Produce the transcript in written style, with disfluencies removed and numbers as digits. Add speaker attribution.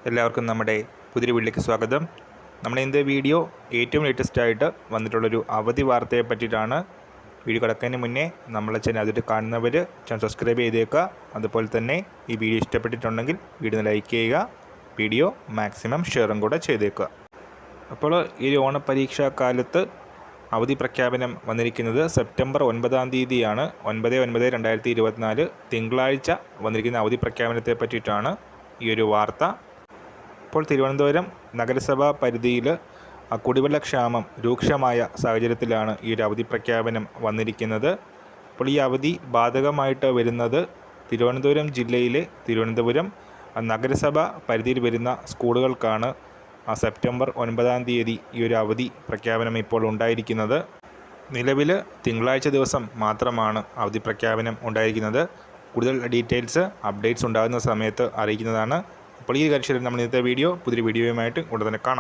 Speaker 1: എല്ലാവർക്കും നമ്മുടെ പുതിയ വീട്ടിലേക്ക് സ്വാഗതം. നമ്മുടെ ഇന്നത്തെ വീഡിയോ ഏറ്റവും ലേറ്റസ്റ്റ് ആയിട്ട് വന്നിട്ടുള്ളൊരു അവധി വാർത്തയെ പറ്റിയിട്ടാണ്. വീഡിയോ കിടക്കുന്നതിന് മുന്നേ നമ്മളെ ചാനൽ അതിട്ട് കാണുന്നവർ ചാനൽ സബ്സ്ക്രൈബ് ചെയ്തേക്കുക. അതുപോലെ തന്നെ ഈ വീഡിയോ ഇഷ്ടപ്പെട്ടിട്ടുണ്ടെങ്കിൽ വീഡിയോ ലൈക്ക് ചെയ്യുക, വീഡിയോ മാക്സിമം ഷെയറും കൂടെ ചെയ്തേക്കുക. അപ്പോൾ ഈ ഓണപരീക്ഷാ കാലത്ത് അവധി പ്രഖ്യാപനം വന്നിരിക്കുന്നത് സെപ്റ്റംബർ 9-ാം തീയതിയാണ്. 9/9/2024 തിങ്കളാഴ്ച വന്നിരിക്കുന്ന അവധി പ്രഖ്യാപനത്തെ പറ്റിയിട്ടാണ് ഈ ഒരു വാർത്ത. ഇപ്പോൾ തിരുവനന്തപുരം നഗരസഭാ പരിധിയിൽ കുടിവെള്ളക്ഷാമം രൂക്ഷമായ സാഹചര്യത്തിലാണ് ഈ ഒരു അവധി പ്രഖ്യാപനം വന്നിരിക്കുന്നത്. അപ്പോൾ ഈ അവധി ബാധകമായിട്ട് വരുന്നത് തിരുവനന്തപുരം ജില്ലയിലെ തിരുവനന്തപുരം നഗരസഭ പരിധിയിൽ വരുന്ന സ്കൂളുകൾക്കാണ്. സെപ്റ്റംബർ 9-ാം തീയതി ഈ ഒരു അവധി പ്രഖ്യാപനം ഇപ്പോൾ ഉണ്ടായിരിക്കുന്നത്. നിലവിൽ തിങ്കളാഴ്ച ദിവസം മാത്രമാണ് അവധി പ്രഖ്യാപനം ഉണ്ടായിരിക്കുന്നത്. കൂടുതൽ ഡീറ്റെയിൽസ് അപ്ഡേറ്റ്സ് ഉണ്ടാകുന്ന സമയത്ത് അറിയിക്കുന്നതാണ്. അപ്പോൾ ഈ കാര്യത്തിൽ നമ്മൾ ഇന്നത്തെ വീഡിയോ പുതിയൊരു വീഡിയോയുമായിട്ട് ഉടൻ തന്നെ കാണാം.